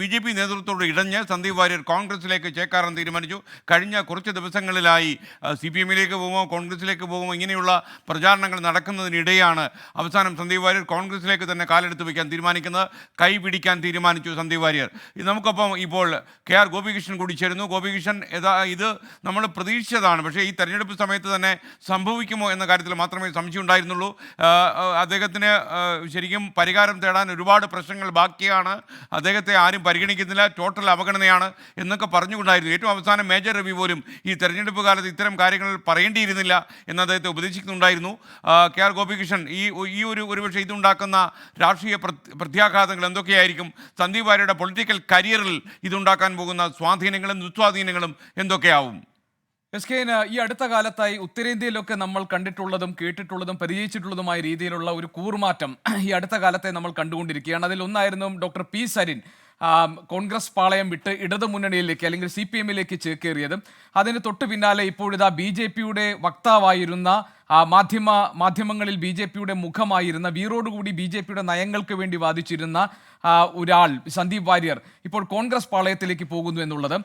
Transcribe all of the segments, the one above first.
BJP നേതൃത്വത്തോട് ഇടഞ്ഞ് Sandeep Warrier കോൺഗ്രസിലേക്ക് ചേക്കാറാൻ തീരുമാനിച്ചു. കഴിഞ്ഞ കുറച്ച് ദിവസങ്ങളിലായി CPM-ലേക്ക് പോകുമോ കോൺഗ്രസിലേക്ക് പോകുമോ ഇങ്ങനെയുള്ള പ്രചാരണങ്ങൾ നടക്കുന്നതിനിടെയാണ് അവസാനം സന്ദീപ് വാര്യർ കോൺഗ്രസിലേക്ക് തന്നെ കാലെടുത്ത് വയ്ക്കാൻ തീരുമാനിക്കുന്നത്. കൈ പിടിക്കാൻ തീരുമാനിച്ചു സന്ദീപ് വാര്യർ. നമുക്കൊപ്പം ഇപ്പോൾ KR ഗോപികൃഷ്ണൻ കൂടി ചേരുന്നു. ഗോപികൃഷ്ണൻ, ഇത് നമ്മൾ പ്രതീക്ഷിച്ചതാണ്, പക്ഷേ ഈ തെരഞ്ഞെടുപ്പ് സമയത്ത് തന്നെ സംഭവിക്കുമോ എന്ന കാര്യത്തിൽ മാത്രമേ സംശയം ഉണ്ടായിരുന്നുള്ളൂ. അദ്ദേഹത്തിന് ശരിക്കും പരിഹാരം തേടാൻ ഒരുപാട് പ്രശ്നങ്ങൾ ബാക്കിയാണ്, അദ്ദേഹത്തെ ആരും പരിഗണിക്കുന്നില്ല, ടോട്ടൽ അവഗണനയാണ് എന്നൊക്കെ പറഞ്ഞുകൊണ്ടായിരുന്നു. ഏറ്റവും അവസാനം മേജർ രവി പോലും ഈ തെരഞ്ഞെടുപ്പ് കാലത്ത് ഇത്തരം കാര്യങ്ങൾ പറയേണ്ടിയിരുന്നില്ല എന്ന് അദ്ദേഹത്തെ ഉപദേശിക്കുന്നുണ്ടായിരുന്നു. KR ഗോപികൃഷ്ണൻ, ഈ ഒരുപക്ഷെ ഇതുണ്ടാക്കുന്ന രാഷ്ട്രീയ പ്രത്യാഘാതങ്ങൾ എന്തൊക്കെയായിരിക്കും? സന്ദീപ് വാര്യരുടെ പൊളിറ്റിക്കൽ കരിയറിൽ ഇതുണ്ടാക്കാൻ പോകുന്ന സ്വാധീനങ്ങളും ദുസ്വാധീനങ്ങളും എന്തൊക്കെയാവും? ഈ അടുത്ത കാലത്തായി ഉത്തരേന്ത്യയിലൊക്കെ നമ്മൾ കണ്ടിട്ടുള്ളതും കേട്ടിട്ടുള്ളതും പരിചയിച്ചിട്ടുള്ളതുമായ രീതിയിലുള്ള ഒരു കൂറുമാറ്റം ഈ അടുത്ത കാലത്തെ നമ്മൾ കണ്ടുകൊണ്ടിരിക്കുകയാണ്. അതിൽ ഒന്നായിരുന്നു ഡോക്ടർ P. സരിൻ കോൺഗ്രസ് പാളയം വിട്ട് ഇടതുമുന്നണിയിലേക്ക് അല്ലെങ്കിൽ CPM-ലേക്ക് ചേക്കേറിയത്. അതിന് തൊട്ടു പിന്നാലെ ഇപ്പോഴിതാ BJP-യുടെ വക്താവായിരുന്ന മാധ്യമങ്ങളിൽ BJP-യുടെ മുഖമായിരുന്ന വീറോടുകൂടി BJP-യുടെ നയങ്ങൾക്ക് വേണ്ടി വാദിച്ചിരുന്ന ഒരാൾ സന്ദീപ് വാര്യർ ഇപ്പോൾ കോൺഗ്രസ് പാളയത്തിലേക്ക് പോകുന്നു എന്നുള്ളത്.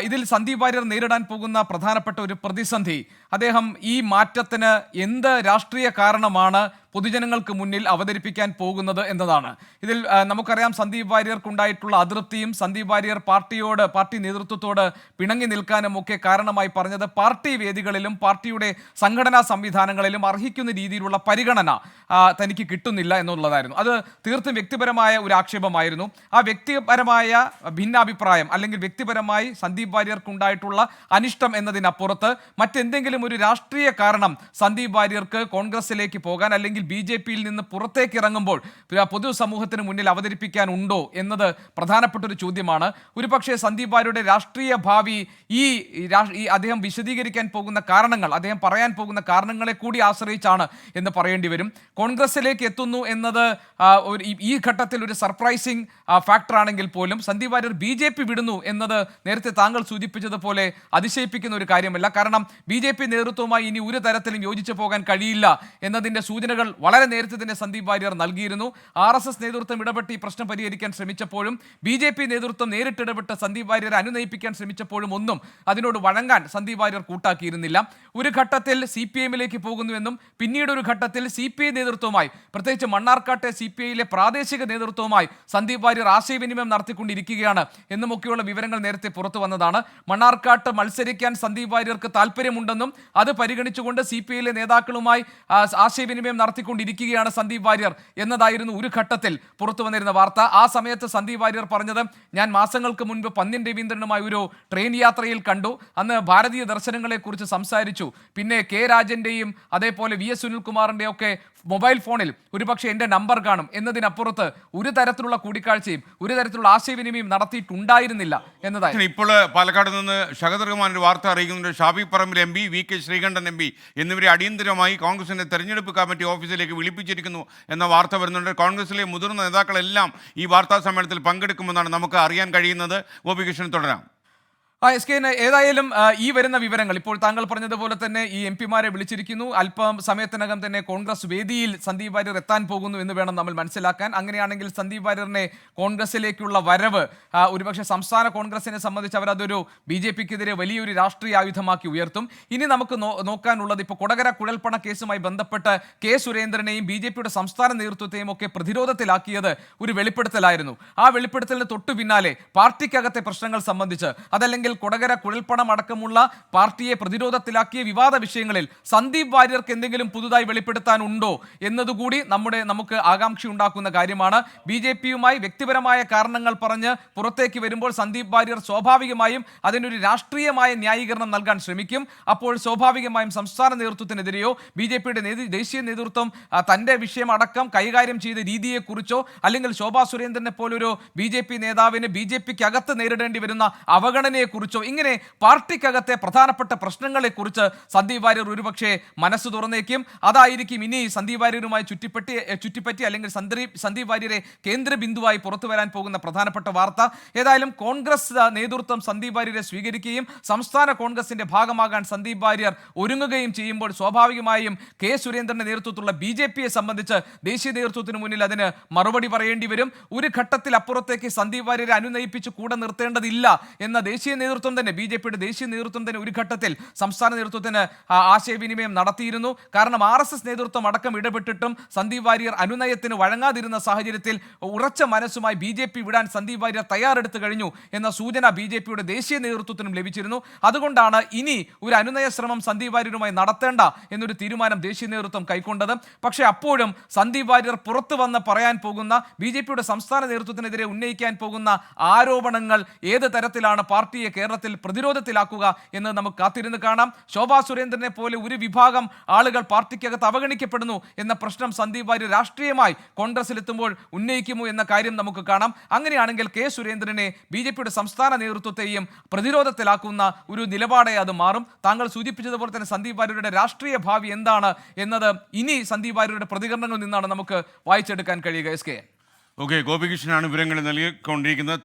ഇതിൽ സന്ദീപ് വാര്യർ നേരിടാൻ പോകുന്ന പ്രധാനപ്പെട്ട ഒരു പ്രതിസന്ധി, അദ്ദേഹം ഈ മാറ്റത്തിന് എന്ത് രാഷ്ട്രീയ കാരണമാണ് പൊതുജനങ്ങൾക്ക് മുന്നിൽ അവതരിപ്പിക്കാൻ പോകുന്നത് എന്നതാണ്. ഇതിൽ നമുക്കറിയാം സന്ദീപ് വാര്യർക്കുണ്ടായിട്ടുള്ള അതൃപ്തിയും സന്ദീപ് വാര്യർ പാർട്ടി നേതൃത്വത്തോട് പിണങ്ങി നിൽക്കാനും ഒക്കെ കാരണമായി പറഞ്ഞത് പാർട്ടി വേദികളിലും പാർട്ടിയുടെ സംഘടനാ സംവിധാനങ്ങളിലും അർഹിക്കുന്ന രീതിയിലുള്ള പരിഗണന തനിക്ക് കിട്ടുന്നില്ല എന്നുള്ളതായിരുന്നു. അത് തീർത്തും വ്യക്തിപരമായ ഒരു ആക്ഷേപമായിരുന്നു. ആ വ്യക്തിപരമായ ഭിന്നാഭിപ്രായം അല്ലെങ്കിൽ വ്യക്തിപരമായി സന്ദീപ് വാര്യർക്കുണ്ടായിട്ടുള്ള അനിഷ്ടം എന്നതിനപ്പുറത്ത് മറ്റെന്തെങ്കിലും ഒരു രാഷ്ട്രീയ കാരണം സന്ദീപ് വാര്യർക്ക് കോൺഗ്രസിലേക്ക് പോകാൻ അല്ലെങ്കിൽ BJP-യിൽ നിന്ന് പുറത്തേക്ക് ഇറങ്ങുമ്പോൾ പൊതുസമൂഹത്തിന് മുന്നിൽ അവതരിപ്പിക്കാനുണ്ടോ എന്നത് പ്രധാനപ്പെട്ട ഒരു ചോദ്യമാണ്. ഒരുപക്ഷെ സന്ദീപ് വാര്യരുടെ രാഷ്ട്രീയ ഭാവി ഈ അദ്ദേഹം വിശദീകരിക്കാൻ പോകുന്ന കാരണങ്ങൾ, അദ്ദേഹം പറയാൻ പോകുന്ന കാരണങ്ങളെ കൂടി ആശ്രയിച്ചാണ് എന്ന് പറയേണ്ടി വരും. കോൺഗ്രസിലേക്ക് എത്തുന്നു എന്നത് ഈ ഘട്ടത്തിൽ ഒരു സർപ്രൈസിങ് ഫാക്ടർ ആണെങ്കിൽ പോലും സന്ദീപ് വാര്യർ BJP വിടുന്നു എന്നത് നേരത്തെ താങ്കൾ സൂചിപ്പിച്ചതുപോലെ അതിശയിപ്പിക്കുന്ന ഒരു കാര്യമല്ല. കാരണം BJP നേതൃത്വവുമായി ഇനി ഒരു തരത്തിലും യോജിച്ചു പോകാൻ കഴിയില്ല എന്നതിൻ്റെ സൂചനകൾ വളരെ നേരത്തെ തന്നെ സന്ദീപ് വാര്യർ നൽകിയിരുന്നു. RSS നേതൃത്വം ഇടപെട്ട് ഈ പ്രശ്നം പരിഹരിക്കാൻ ശ്രമിച്ചപ്പോഴും BJP നേതൃത്വം നേരിട്ടിടപെട്ട് സന്ദീപ് വാര്യരെ അനുനയിപ്പിക്കാൻ ശ്രമിച്ചപ്പോഴും ഒന്നും അതിനോട് വഴങ്ങാൻ സന്ദീപ് വാര്യർ കൂട്ടാക്കിയിരുന്നില്ല. ഒരു ഘട്ടത്തിൽ CPM-ലേക്ക് പോകുന്നുവെന്നും പിന്നീട് ഒരു ഘട്ടത്തിൽ CPI നേതൃത്വവുമായി, പ്രത്യേകിച്ച് മണ്ണാർക്കാട്ടെ CPI-യിലെ പ്രാദേശിക നേതൃത്വവുമായി സന്ദീപ് വാര്യർ ആശയവിനിമയം നടത്തിക്കൊണ്ടിരിക്കുകയാണ് എന്നുമൊക്കെയുള്ള വിവരങ്ങൾ നേരത്തെ പുറത്തു വന്നതാണ്. മണ്ണാർക്കാട്ട് മത്സരിക്കാൻ സന്ദീപ് വാര്യർക്ക് താല്പര്യമുണ്ടെന്നും അത് പരിഗണിച്ചുകൊണ്ട് CPI-യിലെ നേതാക്കളുമായി ആശയവിനിമയം നടത്തിക്കൊണ്ടിരിക്കുകയാണ് സന്ദീപ് വാര്യർ എന്നതായിരുന്നു ഒരു ഘട്ടത്തിൽ പുറത്തു വന്നിരുന്ന വാർത്ത. ആ സമയത്ത് സന്ദീപ് വാര്യർ പറഞ്ഞത്, ഞാൻ മാസങ്ങൾക്ക് മുൻപ് പന്ന്യൻ രവീന്ദ്രനുമായി ഒരു ട്രെയിൻ യാത്രയിൽ കണ്ടു, അന്ന് ഭാരതീയ ദർശനങ്ങളെ കുറിച്ച് സംസാരിച്ചു, പിന്നെ K. രാജന്റെയും അതേപോലെ VS സുനിൽകുമാറിൻ്റെയും ഒക്കെ മൊബൈൽ ഫോണിൽ ഒരുപക്ഷെ എൻ്റെ നമ്പർ കാണും എന്നതിനപ്പുറത്ത് ഒരു തരത്തിലുള്ള കൂടിക്കാഴ്ചയും ഒരു തരത്തിലുള്ള ആശയവിനിമയം നടത്തിയിട്ടുണ്ടായിരുന്നില്ല എന്നതായിരുന്നു. ഇപ്പോൾ പാലക്കാട് നിന്ന് ഷഹദ് റഹ്മാൻ ഒരു വാർത്ത അറിയിക്കുന്നുണ്ട്. Shafi Parambil MP, VK Sreekandan MP എന്നിവരെ അടിയന്തരമായി കോൺഗ്രസിൻ്റെ തെരഞ്ഞെടുപ്പ് കമ്മിറ്റി ഓഫീസിലേക്ക് വിളിപ്പിച്ചിരിക്കുന്നു എന്ന വാർത്ത വരുന്നുണ്ട്. കോൺഗ്രസിലെ മുതിർന്ന നേതാക്കളെല്ലാം ഈ വാർത്താ സമ്മേളനത്തിൽ പങ്കെടുക്കുമെന്നാണ് നമുക്ക് അറിയാൻ കഴിയുന്നത്. ഗോപികൃഷ്ണൻ തുടരാം. ഏതായാലും ഈ വരുന്ന വിവരങ്ങൾ ഇപ്പോൾ താങ്കൾ പറഞ്ഞതുപോലെ തന്നെ ഈ MP-മാരെ വിളിച്ചിരിക്കുന്നു. അല്പം സമയത്തിനകം തന്നെ കോൺഗ്രസ് വേദിയിൽ സന്ദീപ് വാര്യർ എത്താൻ പോകുന്നു എന്ന് വേണം നമ്മൾ മനസ്സിലാക്കാൻ. അങ്ങനെയാണെങ്കിൽ സന്ദീപ് വാര്യറിനെ കോൺഗ്രസിലേക്കുള്ള വരവ് ഒരുപക്ഷെ സംസ്ഥാന കോൺഗ്രസിനെ സംബന്ധിച്ച് അവരതൊരു BJP-ക്കെതിരെ വലിയൊരു രാഷ്ട്രീയ ആയുധമാക്കി ഉയർത്തും. ഇനി നമുക്ക് നോക്കാനുള്ളത് ഇപ്പോൾ കൊടകര കുഴൽപ്പണ കേസുമായി ബന്ധപ്പെട്ട് K. സുരേന്ദ്രനെയും BJP-യുടെ സംസ്ഥാന നേതൃത്വത്തെയും ഒക്കെ പ്രതിരോധത്തിലാക്കിയത് ഒരു വെളിപ്പെടുത്തലായിരുന്നു. ആ വെളിപ്പെടുത്തലിന് തൊട്ടു പിന്നാലെ പാർട്ടിക്കകത്തെ പ്രശ്നങ്ങൾ സംബന്ധിച്ച് അതല്ലെങ്കിൽ കൊടകര കുഴൽപ്പണം അടക്കമുള്ള പാർട്ടിയെ പ്രതിരോധത്തിലാക്കിയ വിവാദ വിഷയങ്ങളിൽ സന്ദീപ് വാര്യർക്ക് എന്തെങ്കിലും പുതുതായി വെളിപ്പെടുത്താനുണ്ടോ എന്നതുകൂടി നമുക്ക് ആകാംക്ഷ ഉണ്ടാക്കുന്ന കാര്യമാണ്. BJP-യുമായി വ്യക്തിപരമായ കാരണങ്ങൾ പറഞ്ഞ് പുറത്തേക്ക് വരുമ്പോൾ സന്ദീപ് വാര്യർ സ്വാഭാവികമായും അതിനൊരു രാഷ്ട്രീയമായ ന്യായീകരണം നൽകാൻ ശ്രമിക്കും. അപ്പോൾ സ്വാഭാവികമായും സംസ്ഥാന നേതൃത്വത്തിനെതിരെയോ BJP-യുടെ ദേശീയ നേതൃത്വം തൻ്റെ വിഷയം അടക്കം കൈകാര്യം ചെയ്ത രീതിയെക്കുറിച്ചോ അല്ലെങ്കിൽ ശോഭാ സുരേന്ദ്രനെ പോലൊരു BJP നേതാവിന് BJP-ക്ക് അകത്ത് നേരിടേണ്ടി വരുന്ന അവഗണനയെക്കുറിച്ചോ കുറിച്ചോ ഇങ്ങനെ പാർട്ടിക്കകത്തെ പ്രധാനപ്പെട്ട പ്രശ്നങ്ങളെക്കുറിച്ച് സന്ദീപ് വാര്യർ ഒരുപക്ഷെ മനസ്സ് തുറന്നേക്കും. അതായിരിക്കും ഇനി സന്ദീപ് വാര്യരുമായി ചുറ്റിപ്പറ്റി അല്ലെങ്കിൽ സന്ദീപ് വാര്യരെ കേന്ദ്ര ബിന്ദുവായി പുറത്തു വരാൻ പോകുന്ന പ്രധാനപ്പെട്ട വാർത്ത. ഏതായാലും കോൺഗ്രസ് നേതൃത്വം സന്ദീപ് വാര്യരെ സ്വീകരിക്കുകയും സംസ്ഥാന കോൺഗ്രസിന്റെ ഭാഗമാകാൻ സന്ദീപ് വാര്യർ ഒരുങ്ങുകയും ചെയ്യുമ്പോൾ സ്വാഭാവികമായും കെ സുരേന്ദ്രന്റെ നേതൃത്വത്തിലുള്ള BJP സംബന്ധിച്ച് ദേശീയ നേതൃത്വത്തിന് മുന്നിൽ അതിന് മറുപടി പറയേണ്ടി വരും. ഒരു ഘട്ടത്തിൽ അപ്പുറത്തേക്ക് സന്ദീപ് വാര്യരെ അനുനയിപ്പിച്ച് കൂടെ നിർത്തേണ്ടതില്ല എന്ന ദേശീയ നേതൃത്വം തന്നെ BJPയുടെ ദേശീയ നേതൃത്വം തന്നെ ഒരു ഘട്ടത്തിൽ സംസ്ഥാന നേതൃത്വത്തിന് ആശയവിനിമയം നടത്തിയിരുന്നു. കാരണം RSS നേതൃത്വം അടക്കം ഇടപെട്ടിട്ടും സന്ദീപ് വാര്യർ അനുനയത്തിന് വഴങ്ങാതിരുന്ന സാഹചര്യത്തിൽ ഉറച്ച മനസ്സുമായി BJP വിടാൻ സന്ദീപ് വാര്യർ തയ്യാറെടുത്തു കഴിഞ്ഞു എന്ന സൂചന BJPയുടെ ദേശീയ നേതൃത്വത്തിനും ലഭിച്ചിരുന്നു. അതുകൊണ്ടാണ് ഇനി ഒരു അനുനയ ശ്രമം സന്ദീപ് വാര്യരുമായി നടത്തേണ്ട എന്നൊരു തീരുമാനം ദേശീയ നേതൃത്വം കൈക്കൊണ്ടത്. പക്ഷേ അപ്പോഴും സന്ദീപ് വാര്യർ പുറത്തു വന്ന് പറയാൻ പോകുന്ന BJPയുടെ സംസ്ഥാന നേതൃത്വത്തിനെതിരെ ഉന്നയിക്കാൻ പോകുന്ന ആരോപണങ്ങൾ ഏത് തരത്തിലാണ് പാർട്ടിയെ കേരളത്തിൽ പ്രതിരോധത്തിലാക്കുക എന്ന് നമുക്ക് കാത്തിരുന്ന് കാണാം. ശോഭാ സുരേന്ദ്രനെ പോലെ ഒരു വിഭാഗം ആളുകൾ പാർട്ടിക്കകത്ത് അവഗണിക്കപ്പെടുന്നു എന്ന പ്രശ്നം സന്ദീപ് വാര്യർ രാഷ്ട്രീയമായി കോൺഗ്രസിലെത്തുമ്പോൾ ഉന്നയിക്കുമോ എന്ന കാര്യം നമുക്ക് കാണാം. അങ്ങനെയാണെങ്കിൽ കെ സുരേന്ദ്രനെ BJPയുടെ സംസ്ഥാന നേതൃത്വത്തെയും പ്രതിരോധത്തിലാക്കുന്ന ഒരു നിലപാടെ അത് മാറും. താങ്കൾ സൂചിപ്പിച്ചതുപോലെ തന്നെ സന്ദീപ് വാര്യരുടെ രാഷ്ട്രീയ ഭാവി എന്താണ് എന്നത് ഇനി സന്ദീപ് വാര്യരുടെ പ്രതികരണങ്ങളിൽ നിന്നാണ് നമുക്ക് വായിച്ചെടുക്കാൻ കഴിയുക. SK. ഓക്കെ, ഗോപികൃഷ്ണനാണ് വിവരങ്ങൾ നൽകിക്കൊണ്ടിരിക്കുന്നത്.